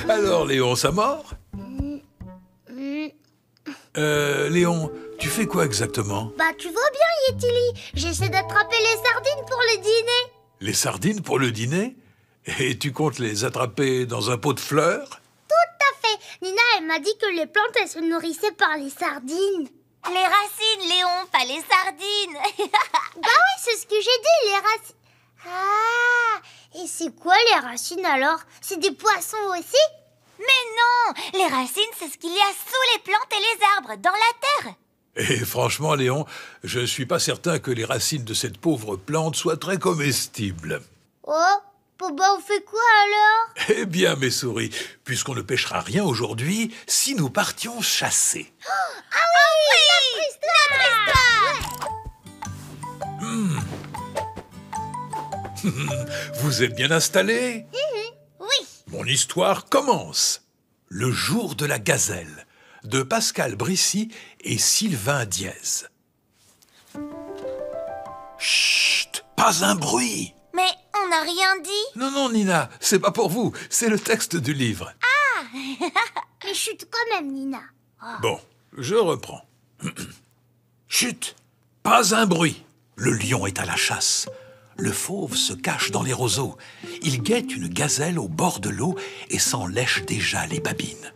Alors, Léon, ça mord? Léon, tu fais quoi exactement? Bah, tu vois bien, Yetili. J'essaie d'attraper les sardines pour le dîner. Les sardines pour le dîner? Et tu comptes les attraper dans un pot de fleurs? Tout à fait. Nina, elle m'a dit que les plantes, elles se nourrissaient par les sardines. Les racines, Léon, pas les sardines. Bah oui, c'est ce que j'ai dit, les racines. Ah, et c'est quoi les racines alors? C'est des poissons aussi? Mais non, les racines, c'est ce qu'il y a sous les plantes et les arbres, dans la terre. Et franchement, Léon, je suis pas certain que les racines de cette pauvre plante soient très comestibles. Oh, bah on fait quoi alors? Eh bien, mes souris, puisqu'on ne pêchera rien aujourd'hui, si nous partions chasser. Ah oui, notre histoire! Vous êtes bien installés? Oui. Mon histoire commence. Le jour de la gazelle, de Pascal Brissy et Sylvain Diez. Chut, pas un bruit. Mais on n'a rien dit. Non, Nina, c'est pas pour vous, c'est le texte du livre. Mais chute quand même, Nina. Bon, je reprends. Chut, pas un bruit. Le lion est à la chasse. Le fauve se cache dans les roseaux. Il guette une gazelle au bord de l'eau et s'en lèche déjà les babines.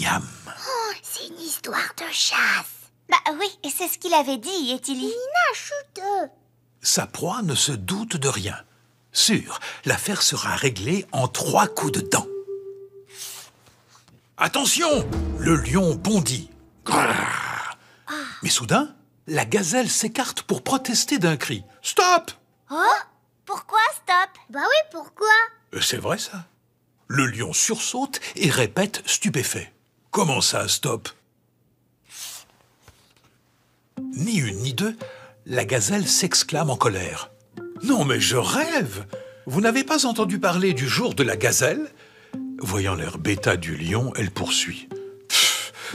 Miam. Oh, c'est une histoire de chasse. Bah oui, et c'est ce qu'il avait dit, Yetili. Nina, chute. Sa proie ne se doute de rien. Sûr, l'affaire sera réglée en 3 coups de dent. Attention! Le lion bondit. Grrr. Mais soudain, la gazelle s'écarte pour protester d'un cri. Stop! Oh, pourquoi stop? Bah oui, pourquoi? C'est vrai ça. Le lion sursaute et répète stupéfait. Comment ça, stop? Ni une ni deux, la gazelle s'exclame en colère. Non mais je rêve! Vous n'avez pas entendu parler du jour de la gazelle? Voyant l'air bêta du lion, elle poursuit.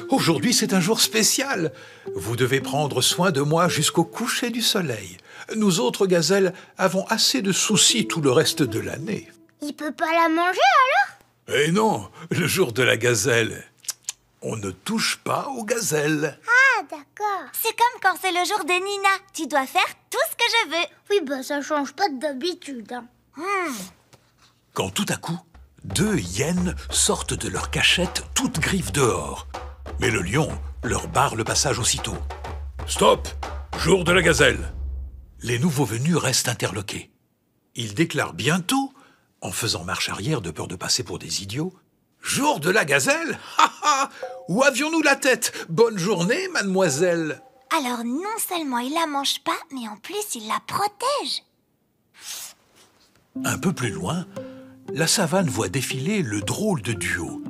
Aujourd'hui c'est un jour spécial. Vous devez prendre soin de moi jusqu'au coucher du soleil. Nous autres gazelles avons assez de soucis tout le reste de l'année. Il peut pas la manger alors? Eh non, le jour de la gazelle, on ne touche pas aux gazelles. Ah, d'accord. C'est comme quand c'est le jour de Nina. Tu dois faire tout ce que je veux. Oui, bah ça change pas d'habitude. Hein. Quand tout à coup, 2 hyènes sortent de leur cachette toutes griffes dehors. Mais le lion leur barre le passage aussitôt. Stop! Jour de la gazelle! Les nouveaux venus restent interloqués. Ils déclarent bientôt, en faisant marche arrière de peur de passer pour des idiots, jour de la gazelle? Ha ha! Où avions-nous la tête? Bonne journée, mademoiselle! Alors non seulement il la mange pas, mais en plus il la protège. Un peu plus loin, la savane voit défiler le drôle de duo.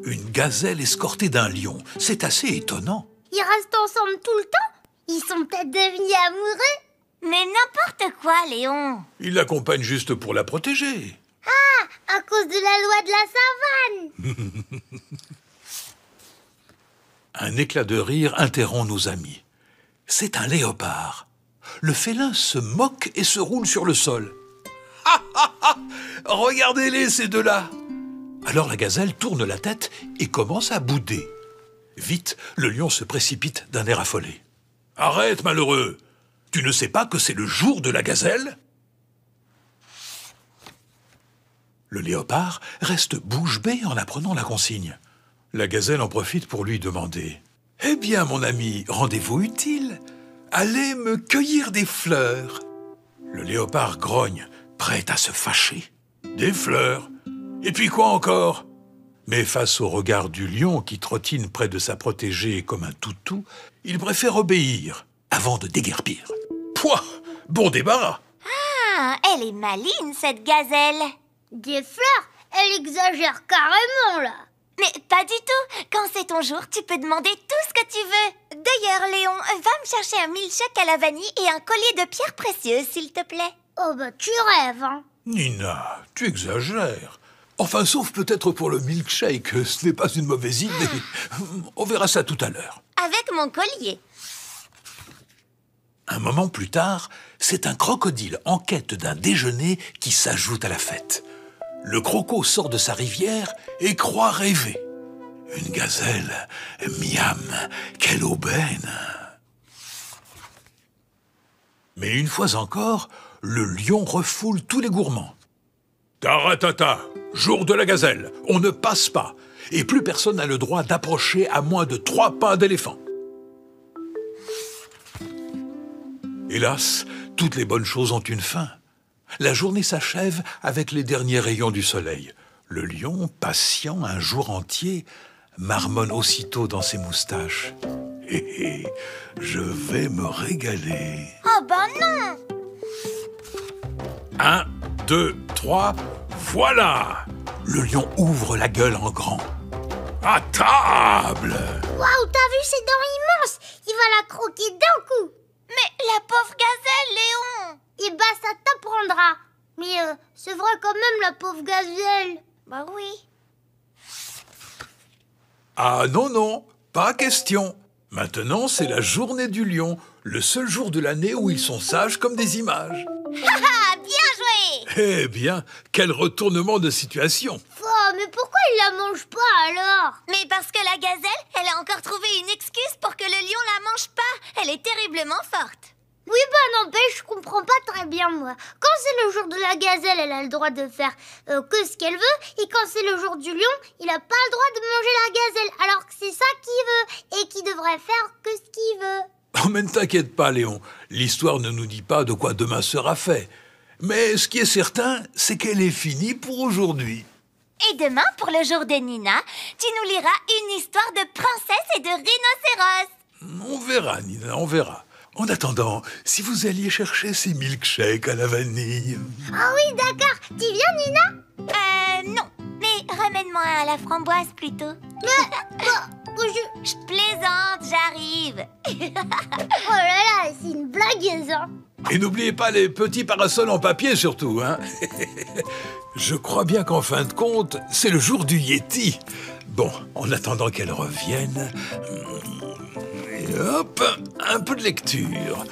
Une gazelle escortée d'un lion. C'est assez étonnant. Ils restent ensemble tout le temps? Ils sont peut-être devenus amoureux? Mais n'importe quoi, Léon. Il l'accompagne juste pour la protéger. À cause de la loi de la savane. Un éclat de rire interrompt nos amis. C'est un léopard. Le félin se moque et se roule sur le sol. Regardez-les, ces deux-là! Alors la gazelle tourne la tête et commence à bouder. Vite, le lion se précipite d'un air affolé. « Arrête, malheureux! Tu ne sais pas que c'est le jour de la gazelle ?» Le léopard reste bouche bée en apprenant la consigne. La gazelle en profite pour lui demander « Eh bien, mon ami, rendez-vous utile. Allez me cueillir des fleurs. » Le léopard grogne, prêt à se fâcher. « Des fleurs? Et puis quoi encore ?» Mais face au regard du lion qui trottine près de sa protégée comme un toutou, il préfère obéir avant de déguerpir. Pouah! Bon débarras! Ah, elle est maline, cette gazelle. Des fleurs? Elle exagère carrément, là. Mais pas du tout. Quand c'est ton jour, tu peux demander tout ce que tu veux. D'ailleurs, Léon, va me chercher un milkshake à la vanille et un collier de pierres précieuses, s'il te plaît. Oh, bah tu rêves, hein. Nina, tu exagères. Enfin, sauf peut-être pour le milkshake, ce n'est pas une mauvaise idée. On verra ça tout à l'heure. Avec mon collier. Un moment plus tard, c'est un crocodile en quête d'un déjeuner qui s'ajoute à la fête. le croco sort de sa rivière et croit rêver. Une gazelle, miam, quelle aubaine! Mais une fois encore, le lion refoule tous les gourmands. Taratata, jour de la gazelle, on ne passe pas, et plus personne n'a le droit d'approcher à moins de 3 pas d'éléphant. Hélas, toutes les bonnes choses ont une fin. La journée s'achève avec les derniers rayons du soleil. Le lion, patient un jour entier, marmonne aussitôt dans ses moustaches. Hé hé, je vais me régaler. Oh ben non! 1, 2, 3, voilà! Le lion ouvre la gueule en grand. À table! Waouh, t'as vu ces dents immenses? Il va la croquer d'un coup. Mais la pauvre gazelle, Léon! Eh ben, ça t'apprendra. Mais c'est vrai quand même, la pauvre gazelle. Bah oui. Ah non, non, pas question. Maintenant, c'est la journée du lion, le seul jour de l'année où ils sont sages comme des images. Ah, bien joué! Eh bien, quel retournement de situation! Oh, mais pourquoi il la mange pas alors? Mais parce que la gazelle, elle a encore trouvé une excuse pour que le lion la mange pas. Elle est terriblement forte. Oui, bah n'empêche, je comprends pas très bien, moi. Quand c'est le jour de la gazelle, elle a le droit de faire que ce qu'elle veut. Et quand c'est le jour du lion, il a pas le droit de manger la gazelle. Alors que c'est ça qu'il veut. Et qu'il devrait faire que ce qu'il veut. Oh, mais ne t'inquiète pas, Léon. L'histoire ne nous dit pas de quoi demain sera fait. Mais ce qui est certain, c'est qu'elle est finie pour aujourd'hui. Et demain, pour le jour de Nina, tu nous liras une histoire de princesse et de rhinocéros. On verra, Nina, on verra. En attendant, si vous alliez chercher ces milkshakes à la vanille... Ah oui, d'accord. Tu viens, Nina? Non. Mais ramène-moi un à la framboise plutôt. Je... Je plaisante, j'arrive. Oh là là, c'est une blagueuse, hein. Et n'oubliez pas les petits parasols en papier surtout, hein. Je crois bien qu'en fin de compte, c'est le jour du Yeti. Bon, en attendant qu'elle revienne... Et hop, un peu de lecture.